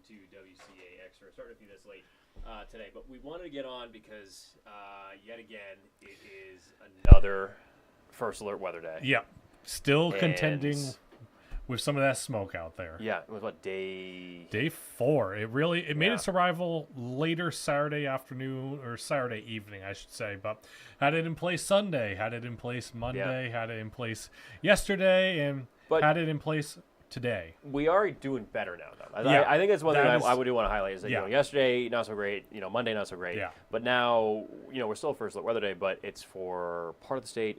to WCAX. We're starting a few this late today, but we wanted to get on because yet again it is another first alert weather day. Yeah, still And contending with some of that smoke out there. Yeah, it was what, day 4. It made Yeah. its arrival later Saturday afternoon, or Saturday evening, I should say. But had it in place Sunday, had it in place Monday, had it in place yesterday, and But- had it in place today. We are doing better now, though. Yeah, I think that's one thing that is- I would do want to highlight is that Yeah. yesterday not so great, Monday not so great. Yeah. But now we're still first alert weather day, but it's for part of the state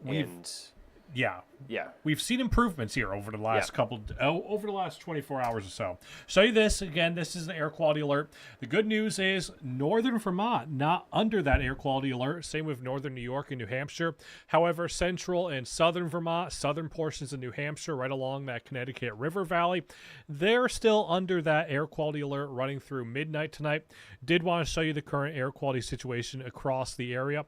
Yeah, yeah. we've seen improvements here over the last over the last 24 hours or so. Show you this again. This is the air quality alert. The good news is northern Vermont not under that air quality alert. Same with northern New York and New Hampshire. However, central and southern Vermont, southern portions of New Hampshire, right along that Connecticut River Valley, they're still under that air quality alert running through midnight tonight. Did want to show you the current air quality situation across the area.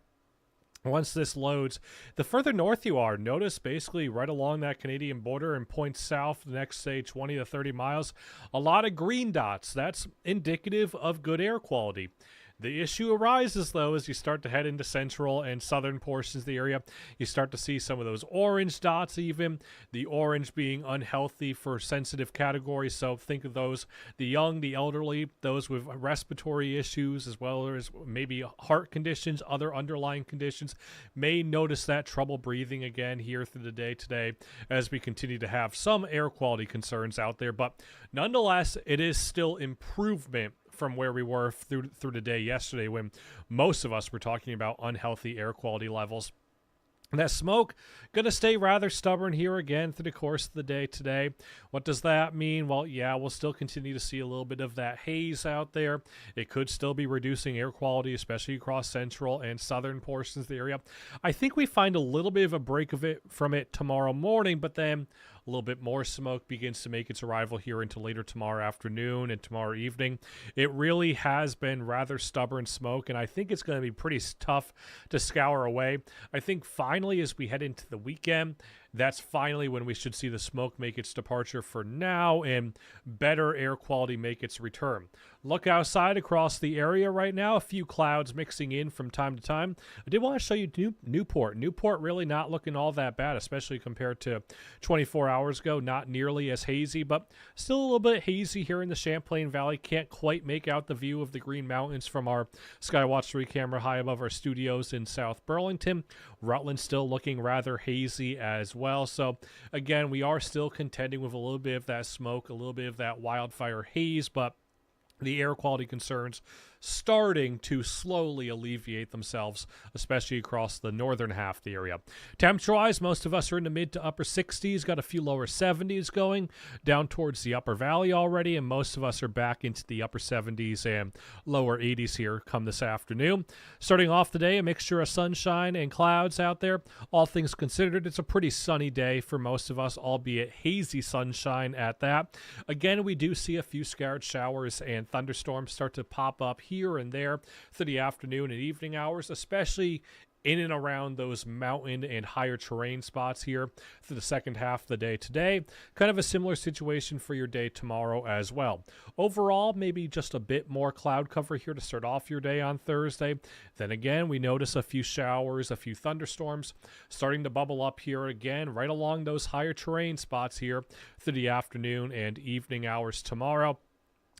Once this loads, the further north you are, notice basically right along that Canadian border and points south the next, say, 20 to 30 miles, a lot of green dots. That's indicative of good air quality. The issue arises, though, as you start to head into central and southern portions of the area. You start to see some of those orange dots even, the orange being unhealthy for sensitive categories. So think of those, the young, the elderly, those with respiratory issues, as well as maybe heart conditions, other underlying conditions, may notice that trouble breathing again here through the day today as we continue to have some air quality concerns out there. But nonetheless, it is still improvement from where we were through the day yesterday when most of us were talking about unhealthy air quality levels. And that smoke going to stay rather stubborn here again through the course of the day today. What does that mean? Well, yeah, we'll still continue to see a little bit of that haze out there. It could still be reducing air quality, especially across central and southern portions of the area. I think we find a little bit of a break from it tomorrow morning, but then a little bit more smoke begins to make its arrival here into later tomorrow afternoon and tomorrow evening. It really has been rather stubborn smoke, and I think it's going to be pretty tough to scour away. I think finally, as we head into the weekend, that's finally when we should see the smoke make its departure for now and better air quality make its return. Look outside across the area right now, a few clouds mixing in from time to time. I did want to show you Newport. Newport really not looking all that bad, especially compared to 24 hours ago. Not nearly as hazy, but still a little bit hazy here in the Champlain Valley. Can't quite make out the view of the Green Mountains from our Skywatch 3 camera high above our studios in South Burlington. Rutland still looking rather hazy as well. So again, we are still contending with a little bit of that smoke, a little bit of that wildfire haze, but the air quality concerns starting to slowly alleviate themselves, especially across the northern half of the area. Temperature-wise, most of us are in the mid to upper 60s, got a few lower 70s going down towards the upper valley already, and most of us are back into the upper 70s and lower 80s here come this afternoon. Starting off the day, a mixture of sunshine and clouds out there. All things considered, it's a pretty sunny day for most of us, albeit hazy sunshine at that. Again, we do see a few scattered showers and thunderstorms start to pop up here and there through the afternoon and evening hours, especially in and around those mountain and higher terrain spots here for the second half of the day today. Kind of a similar situation for your day tomorrow as well. Overall, maybe just a bit more cloud cover here to start off your day on Thursday. Then again, we notice a few showers, a few thunderstorms starting to bubble up here again, right along those higher terrain spots here through the afternoon and evening hours tomorrow.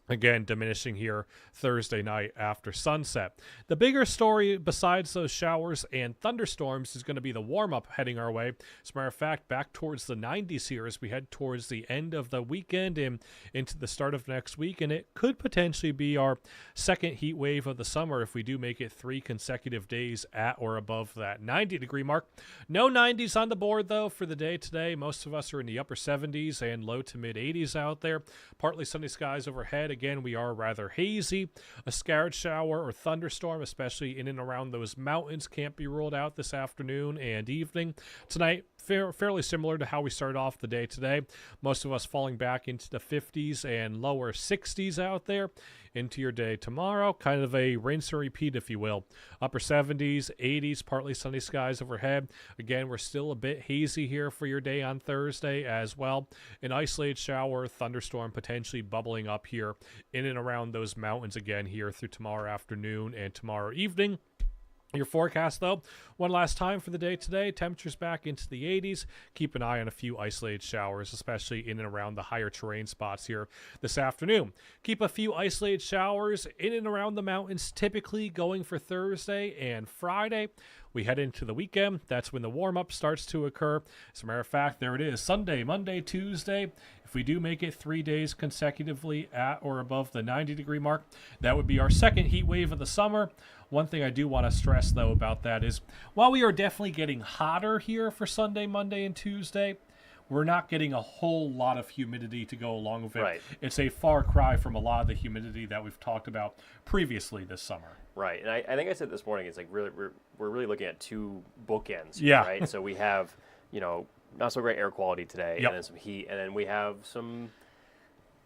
Again, diminishing here Thursday night after sunset. The bigger story besides those showers and thunderstorms is going to be the warm-up heading our way. As a matter of fact, back towards the 90s here as we head towards the end of the weekend and into the start of next week. And it could potentially be our second heat wave of the summer if we do make it 3 consecutive days at or above that 90-degree mark. No 90s on the board, though, for the day today. Most of us are in the upper 70s and low to mid-80s out there. Partly sunny skies overhead. Again, we are rather hazy. A scattered shower or thunderstorm, especially in and around those mountains, can't be ruled out this afternoon and evening. Tonight, fairly similar to how we started off the day today. Most of us falling back into the 50s and lower 60s out there. into your day tomorrow. Kind of a rinse and repeat, if you will. Upper 70s, 80s, partly sunny skies overhead. Again, we're still a bit hazy here for your day on Thursday as well. An isolated shower, thunderstorm potentially bubbling up here in and around those mountains again here through tomorrow afternoon and tomorrow evening. Your forecast, though, one last time for the day today. Temperatures back into the 80s. Keep an eye on a few isolated showers, especially in and around the higher terrain spots here this afternoon. Keep a few isolated showers in and around the mountains, typically going for Thursday and Friday. We head into the weekend. That's when the warm-up starts to occur. As a matter of fact, there it is. Sunday, Monday, Tuesday. If we do make it 3 days consecutively at or above the 90-degree mark, that would be our second heat wave of the summer. One thing I do want to stress, though, about that is while we are definitely getting hotter here for Sunday, Monday, and Tuesday, we're not getting a whole lot of humidity to go along with it. Right. It's a far cry from a lot of the humidity that we've talked about previously this summer. Right, and I think I said this morning, it's like really we're really looking at two bookends. Yeah. Right. So we have not so great air quality today, Yep. and then some heat, and then we have some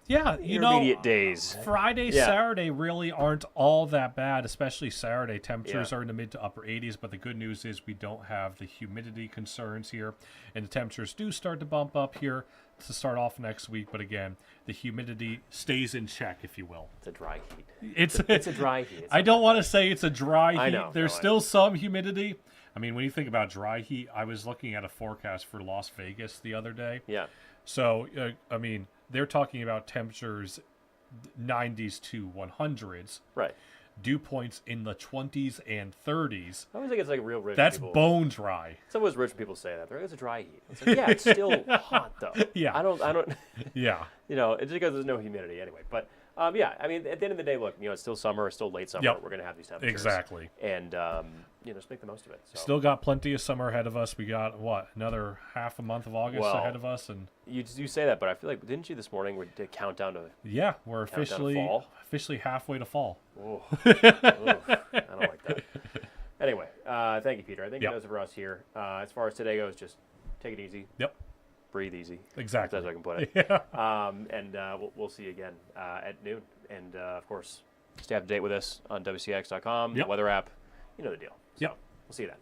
Yeah, intermediate days. Friday, Yeah. Saturday really aren't all that bad, especially Saturday. Temperatures are in the mid to upper 80s, but the good news is we don't have the humidity concerns here, and the temperatures do start to bump up here to start off next week. But again, the humidity stays in check, if you will. It's a dry heat. It's a dry heat. It's I don't want to say it's a dry heat. I know. There's No, I still know. some humidity. I mean, when you think about dry heat, I was looking at a forecast for Las Vegas the other day. Yeah. So, I mean, they're talking about temperatures 90s to 100s. Right. Dew points in the 20s and 30s. I always think it's like real rich That's people. bone dry. Some of us rich people say that. They're like, it's a dry heat. It's like, yeah, it's still hot though. Yeah. I don't. Yeah. It's just because there's no humidity anyway. But yeah, I mean, at the end of the day, look, it's still summer, it's still late summer. Yep. We're gonna have these temperatures. Exactly. And just make the most of it. So. Still got plenty of summer ahead of us. We got, another half a month of August Well, ahead of us. And You say that, but I feel like, didn't you this morning we did countdown to? yeah, we're Countdown to fall? officially halfway to fall. Oh, I don't like that. Anyway, thank you, Peter. I think Yep. it does it for us here. As far as today goes, just take it easy. Yep. Breathe easy. Exactly. That's how I can put it. Yeah. And we'll see you again at noon. And of course, stay up to date with us on WCAX.com, Yep. the weather app. You know the deal. So Yep. We'll see you then.